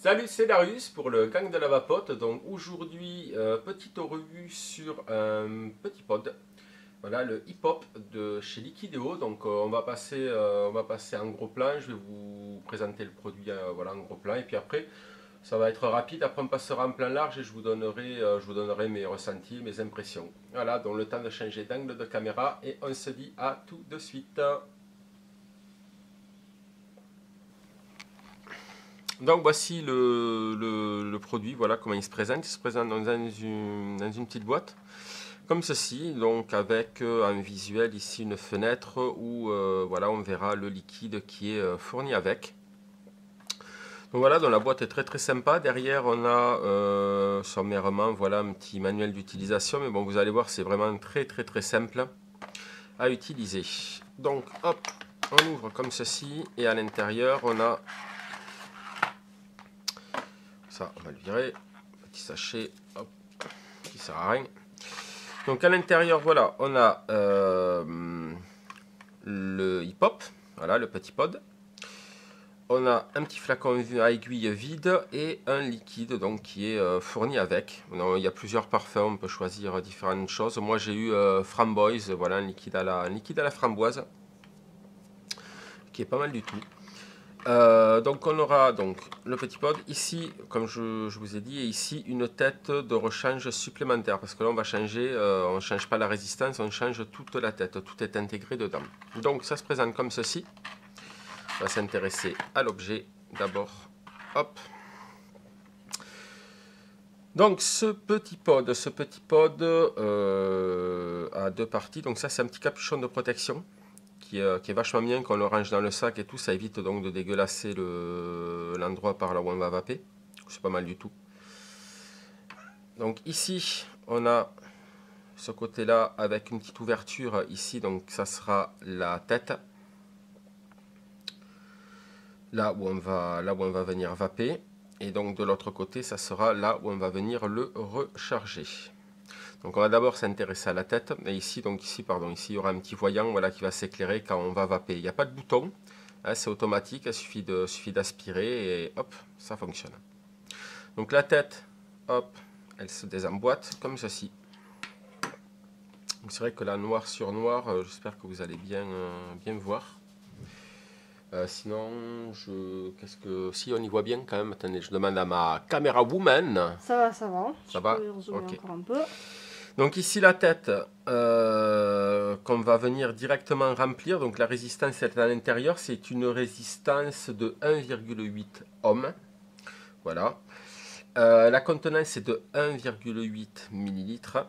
Salut, c'est Darius pour le Gang de la Vapote. Donc aujourd'hui, petite revue sur un petit pod. Voilà le hip-hop de chez Liquideo. Donc on va passer en gros plan. Je vais vous présenter le produit voilà, en gros plan. Et puis après, ça va être rapide. Après, on passera en plan large et je vous donnerai mes ressentis, mes impressions. Voilà, donc le temps de changer d'angle de caméra. Et on se dit à tout de suite. Donc voici le produit, voilà comment il se présente. Il se présente dans une petite boîte, comme ceci, donc avec un visuel ici une fenêtre où voilà, on verra le liquide qui est fourni avec. Donc voilà, donc la boîte est très sympa. Derrière on a sommairement voilà, un petit manuel d'utilisation, mais bon vous allez voir c'est vraiment très simple à utiliser. Donc hop, on ouvre comme ceci et à l'intérieur on a... Ça, on va le virer. Petit sachet, hop, qui sert à rien. Donc à l'intérieur, voilà, on a le hip-hop, voilà, le petit pod. On a un petit flacon à aiguille vide et un liquide donc qui est fourni avec. Donc, il y a plusieurs parfums, on peut choisir différentes choses. Moi j'ai eu framboise, voilà, un liquide à la framboise, qui est pas mal du tout. Donc on aura donc le petit pod ici, comme je vous ai dit, et ici une tête de rechange supplémentaire parce que là on va changer, on ne change pas la résistance, on change toute la tête, tout est intégré dedans. Donc ça se présente comme ceci. On va s'intéresser à l'objet d'abord. Hop. Donc ce petit pod a deux parties. Donc ça c'est un petit capuchon de protection. Qui est vachement bien quand on le range dans le sac et tout, ça évite donc de dégueulasser l'endroit par là où on va vaper. C'est pas mal du tout. Donc ici, on a ce côté-là avec une petite ouverture ici, donc ça sera la tête. Là où on va venir vaper. Et donc de l'autre côté, ça sera là où on va venir le recharger. Donc on va d'abord s'intéresser à la tête, et ici, il y aura un petit voyant voilà, qui va s'éclairer quand on va vaper. Il n'y a pas de bouton, hein, c'est automatique, il suffit d'aspirer et hop, ça fonctionne. Donc la tête, hop, elle se désemboîte comme ceci. C'est vrai que là, noir sur noir, j'espère que vous allez bien voir. Sinon, si on y voit bien quand même, attendez, je demande à ma caméra woman. Ça va. Ça va. Ok. Encore un peu. Donc ici la tête qu'on va venir directement remplir, donc la résistance est à l'intérieur, c'est une résistance de 1,8 ohm. Voilà. La contenance est de 1,8 millilitres.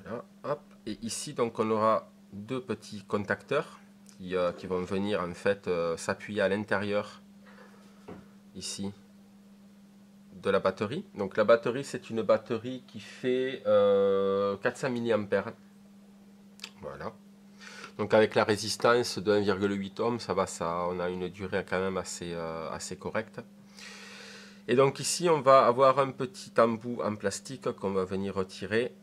Voilà, hop. Et ici donc on aura deux petits contacteurs qui vont venir en fait s'appuyer à l'intérieur ici de la batterie. Donc la batterie c'est une batterie qui fait 400 mAh. Voilà. Donc avec la résistance de 1,8 ohm, ça va, on a une durée quand même assez correcte. Et donc ici on va avoir un petit embout en plastique qu'on va venir retirer.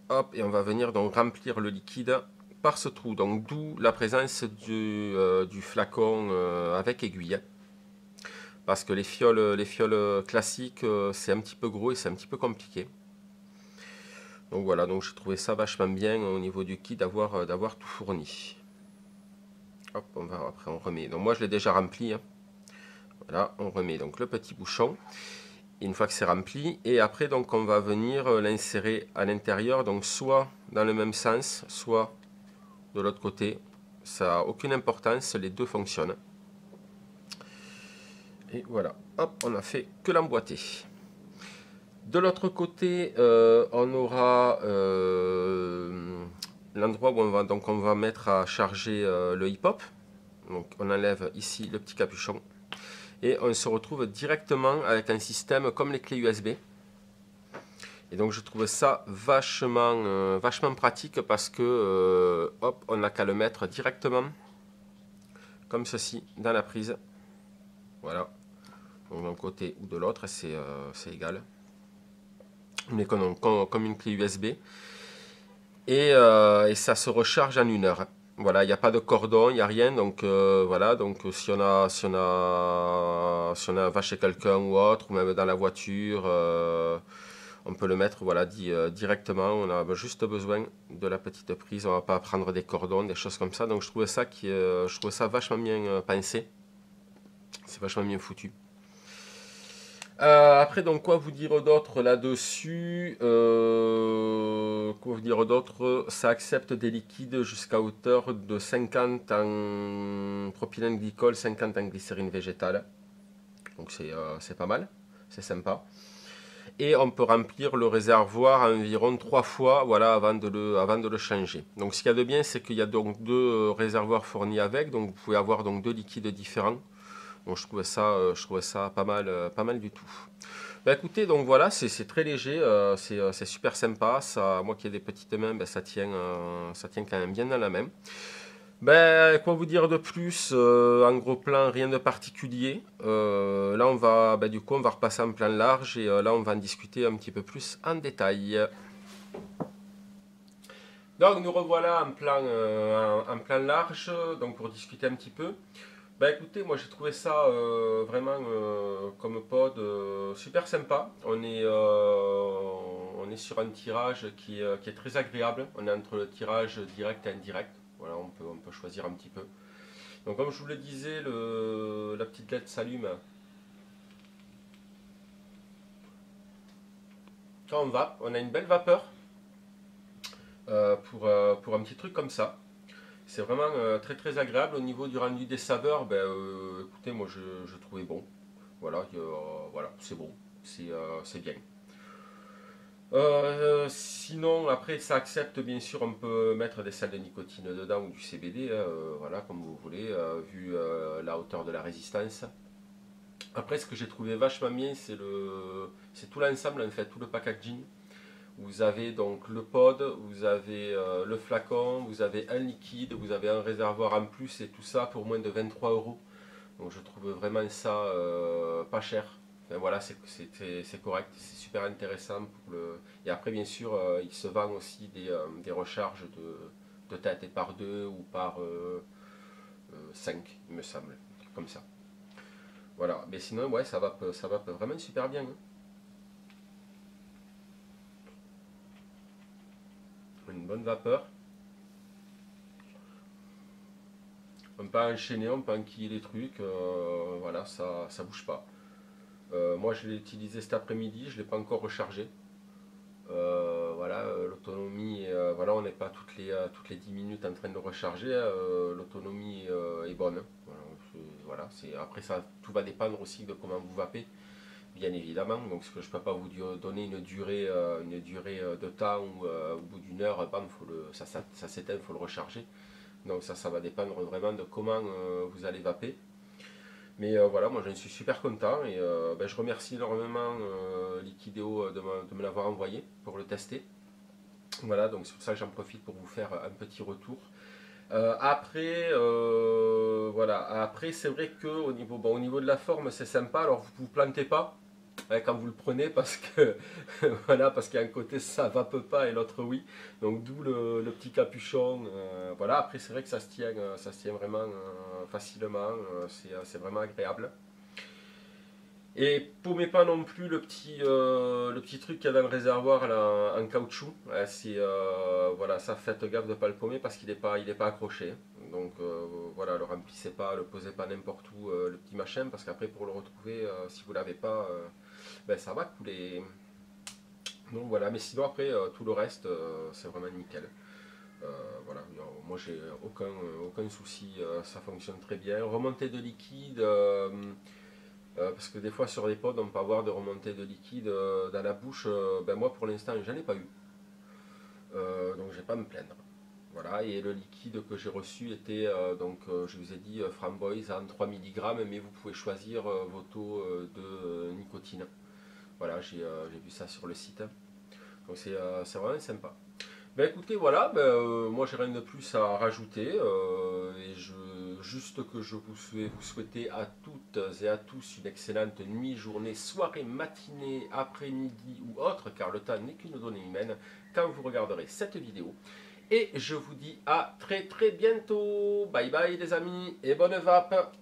Hop, et on va venir donc remplir le liquide par ce trou. Donc d'où la présence du flacon avec aiguille. Parce que les fioles classiques, c'est un petit peu gros et c'est un petit peu compliqué. Donc voilà, donc j'ai trouvé ça vachement bien au niveau du kit d'avoir tout fourni. Hop, après on remet. Donc moi je l'ai déjà rempli. Hein. Voilà, on remet donc le petit bouchon. Une fois que c'est rempli, et après donc on va venir l'insérer à l'intérieur, donc soit dans le même sens, soit de l'autre côté. Ça n'a aucune importance, les deux fonctionnent. Et voilà, hop, on a fait que l'emboîter. De l'autre côté, on aura l'endroit où on va mettre à charger le hip-hop. Donc on enlève ici le petit capuchon. Et on se retrouve directement avec un système comme les clés USB. Et donc je trouve ça vachement pratique parce que hop, on n'a qu'à le mettre directement comme ceci dans la prise. Voilà. Donc d'un côté ou de l'autre, c'est égal. Mais comme une clé USB. Et ça se recharge en 1 heure. Voilà, il n'y a pas de cordon, il n'y a rien. Donc voilà, donc si on va chez quelqu'un ou autre, ou même dans la voiture, on peut le mettre voilà, directement. On a juste besoin de la petite prise. On ne va pas prendre des cordons, des choses comme ça. Donc je trouvais ça vachement bien pensé. C'est vachement bien foutu. Après, donc, quoi vous dire d'autre là-dessus? Quoi vous dire d'autre? Ça accepte des liquides jusqu'à hauteur de 50 en propylène glycol, 50 en glycérine végétale. Donc c'est pas mal, c'est sympa. Et on peut remplir le réservoir environ 3 fois voilà, avant de le changer. Donc ce qu'il y a de bien, c'est qu'il y a donc deux réservoirs fournis avec, donc vous pouvez avoir donc deux liquides différents. Donc je trouvais ça pas mal du tout. Bah écoutez, donc voilà, c'est très léger, c'est super sympa. Ça, moi qui ai des petites mains, ben, ça tient quand même bien dans la main. Ben, quoi vous dire de plus? En gros plan, rien de particulier. Là, du coup, on va repasser en plan large et là, on va en discuter un petit peu plus en détail. Donc, nous revoilà en plan large, donc pour discuter un petit peu. Bah écoutez, moi j'ai trouvé ça vraiment comme pod super sympa. On est sur un tirage qui est très agréable. On est entre le tirage direct et indirect. Voilà, on peut choisir un petit peu. Donc comme je vous le disais, la petite LED s'allume quand on va. On a une belle vapeur pour un petit truc comme ça. C'est vraiment très très agréable. Au niveau du rendu des saveurs, ben, écoutez, moi je trouvais bon. Voilà, voilà c'est bon, c'est bien. Sinon, après, ça accepte bien sûr, on peut mettre des sels de nicotine dedans ou du CBD, hein, voilà, comme vous voulez, vu la hauteur de la résistance. Après, ce que j'ai trouvé vachement bien, c'est tout l'ensemble, en fait, tout le packaging. Vous avez donc le pod, vous avez le flacon, vous avez un liquide, vous avez un réservoir en plus et tout ça pour moins de 23 euros. Donc je trouve vraiment ça pas cher. Enfin, voilà, c'est correct, c'est super intéressant pour le. Et après, bien sûr, il se vend aussi des recharges de tête et par 2 ou par 5, il me semble, comme ça. Voilà, mais sinon, ouais, ça va vraiment super bien, hein. Une bonne vapeur. On peut enchaîner, on peut enquiller les trucs, voilà, ça bouge pas. Moi, je l'ai utilisé cet après-midi, je ne l'ai pas encore rechargé. Voilà, l'autonomie, voilà, on n'est pas toutes les 10 minutes en train de recharger, l'autonomie est bonne. Voilà, après ça, tout va dépendre aussi de comment vous vapez, bien évidemment. Donc, ce que je ne peux pas vous donner une durée de temps où au bout d'une heure, bam, ça s'éteint, il faut le recharger. Donc ça va dépendre vraiment de comment vous allez vaper. Mais voilà, moi j'en suis super content et ben, je remercie énormément Liquideo de me l'avoir envoyé pour le tester. Voilà, donc c'est pour ça que j'en profite pour vous faire un petit retour. Voilà. Après c'est vrai que au niveau de la forme c'est sympa, alors vous ne vous plantez pas hein, quand vous le prenez parce que voilà, parce qu'il y a un côté ça vape pas et l'autre oui. Donc d'où le petit capuchon. Voilà, après c'est vrai que ça se tient vraiment facilement, c'est vraiment agréable. Et paumez pas non plus le petit truc qu'il y a dans le réservoir là, en caoutchouc. Voilà, ça faites gaffe de ne pas le paumer parce il est pas accroché. Donc voilà, le remplissez pas, le posez pas n'importe où le petit machin parce qu'après pour le retrouver, si vous l'avez pas, ben, ça va couler. Donc voilà, mais sinon après tout le reste c'est vraiment nickel. Voilà, moi j'ai aucun souci, ça fonctionne très bien. Remontée de liquide. Parce que des fois sur les pods on peut avoir des remontées de liquide dans la bouche. Ben moi pour l'instant j'en ai pas eu. Donc je vais pas me plaindre. Voilà, et le liquide que j'ai reçu était, je vous ai dit, framboise en 3 mg, mais vous pouvez choisir vos taux de nicotine. Voilà, j'ai vu ça sur le site. Donc c'est vraiment sympa. Ben écoutez, voilà, moi j'ai rien de plus à rajouter. Juste que je vous souhaiter à toutes et à tous une excellente nuit, journée, soirée, matinée, après-midi ou autre, car le temps n'est qu'une donnée humaine quand vous regarderez cette vidéo. Et je vous dis à très très bientôt. Bye bye les amis et bonne vape.